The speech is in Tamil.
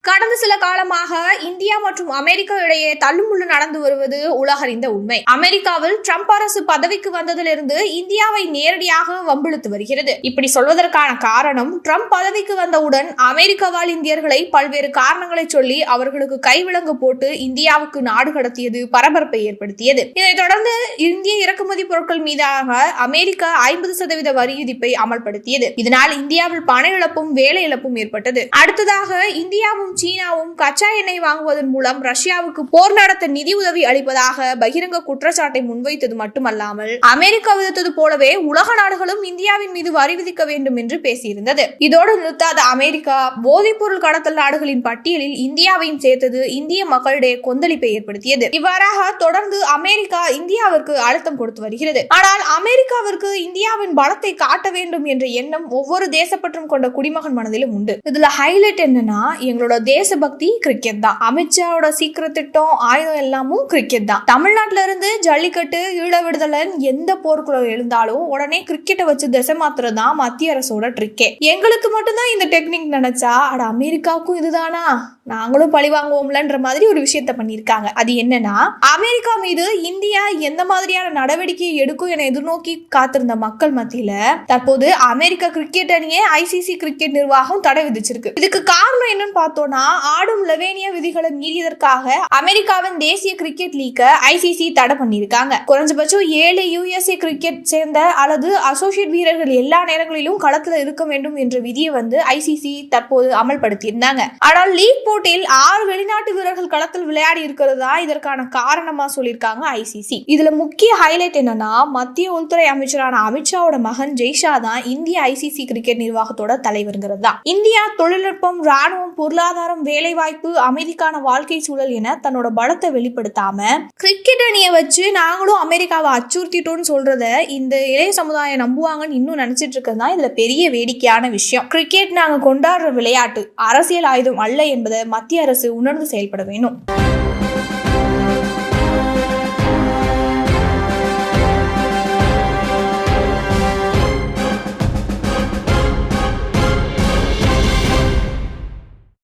கடந்த சில காலமாக இந்தியா மற்றும் அமெரிக்கா இடையே தள்ளுமுள்ளு நடந்து வருவது உலகறிந்த உண்மை. அமெரிக்காவில் ட்ரம்ப் அரசு பதவிக்கு வந்ததிலிருந்து இந்தியாவை நேரடியாக வம்பிழுத்து வருகிறது. இப்படி சொல்வதற்கான காரணம், ட்ரம்ப் பதவிக்கு வந்தவுடன் அமெரிக்க வாழ் இந்தியர்களை பல்வேறு காரணங்களை சொல்லி அவர்களுக்கு கைவிலங்கு போட்டு இந்தியாவுக்கு நாடு கடத்தியது பரபரப்பை ஏற்படுத்தியது. இதைத் தொடர்ந்து இந்திய இறக்குமதி பொருட்கள் மீதாக அமெரிக்கா 50% வரி விதிப்பை அமல்படுத்தியது. இதனால் இந்தியாவில் பண இழப்பும் வேலை இழப்பும் ஏற்பட்டது. அடுத்ததாக இந்தியாவும் சீனாவும் கச்சா எண்ணெய் வாங்குவதன் மூலம் ரஷ்யாவுக்கு போர் நடத்த நிதி உதவி அளிப்பதாக பகிரங்க குற்றச்சாட்டை முன்வைத்தது மட்டுமல்லாமல், அமெரிக்கா விதித்தது போலவே உலக நாடுகளும் இந்தியாவின் மீது வரி விதிக்க வேண்டும் என்று பேசியிருந்தது. இதோடு நிறுத்தாத அமெரிக்கா போதைப் பொருள் கடத்தல் நாடுகளின் பட்டியலில் இந்தியாவையும் சேர்த்தது இந்திய மக்களிடையே கொந்தளிப்பை ஏற்படுத்தியது. இவ்வாறாக தொடர்ந்து அமெரிக்கா இந்தியாவிற்கு அழுத்தம் கொடுத்து வருகிறது. ஆனால் அமெரிக்காவிற்கு இந்தியாவின் பலத்தை காட்ட வேண்டும் என்ற எண்ணம் ஒவ்வொரு தேசப்பற்றும் கொண்ட குடிமகன் மனதிலும் உண்டு. இதுல ஹைலைட் என்னன்னா, எங்களோட தேசபக்தி கிரிக்கெட் தான். அமித்ஷாவோட சீக்கிரம் திட்டம், ஆயுதம் எல்லாமும் கிரிக்கெட் தான். தமிழ்நாட்டில இருந்து ஜல்லிக்கட்டு, ஈழ விடுதலை எந்த போர்க்குள்ள எழுந்தாலும் உடனே கிரிக்கெட்டை வச்சு திசை மாத்திரம் தான் மத்திய அரசோட ட்ரிக்கே. எங்களுக்கு மட்டும்தான் இந்த டெக்னிக் நினைச்சா, அட அமெரிக்காவுக்கும் இதுதானா, நாங்களும் பழி வாங்குவோம்லன்ற மாதிரி ஒரு விஷயத்த பண்ணிருக்காங்க. அது என்னன்னா, அமெரிக்கா மீது இந்தியா எந்த மாதிரியான நடவடிக்கையை எடுக்கும் என எதிர்நோக்கி காத்திருந்த மக்கள் மத்தியில தற்போது அமெரிக்க கிரிக்கெட் அணியே ஐசிசி கிரிக்கெட் நிர்வாகம் தடை விதிச்சிருக்கு. இதுக்கு காரணம் என்னன்னு பார்த்தோம்னா, ஆடும் லெவேனியா விதிகளை மீறியதற்காக அமெரிக்காவின் தேசிய கிரிக்கெட் லீக்க ஐசிசி தடை பண்ணிருக்காங்க. குறைஞ்சபட்சம் 7 USA கிரிக்கெட் சேர்ந்த அல்லது அசோசியேட் வீரர்கள் எல்லா நேரங்களிலும் களத்துல இருக்க வேண்டும் என்ற விதியை ஐசிசி தற்போது அமல்படுத்தி இருந்தாங்க. ஆனால் லீக் போட்டியில் 6 வெளிநாட்டு வீரர்கள் களத்தில் விளையாடி இருக்கிறதா இதற்கான காரணமா சொல்லியிருக்காங்க ஐசிசி. இதுல முக்கிய ஹைலைட் என்னன்னா, மத்திய உள்துறை அமைச்சரான அமித்ஷாவோட மகன் ஜெய்ஷா தான் இந்திய ஐசிசி கிரிக்கெட் நிர்வாகத்தோட தலைவருங்கிறது தான். இந்தியா தொழில்நுட்பம், ராணுவம், பொருளாதாரம், வேலைவாய்ப்பு, அமைதிக்கான வாழ்க்கை சூழல் என தன்னோட பலத்தை வெளிப்படுத்தாம கிரிக்கெட் அணியை வச்சு நாங்களும் அமெரிக்காவை அச்சுறுத்திட்டோம்னு சொல்றத இந்த இளைய சமுதாயம் நம்புவாங்கன்னு இன்னும் நினைச்சிட்டு இருக்கிறது தான் இதுல பெரிய வேடிக்கையான விஷயம். கிரிக்கெட் நாங்க கொண்டாடுற விளையாட்டு, அரசியல் ஆயுதம் அல்ல என்பதை மத்திய அரசு உணர்ந்து செயல்பட வேணும்.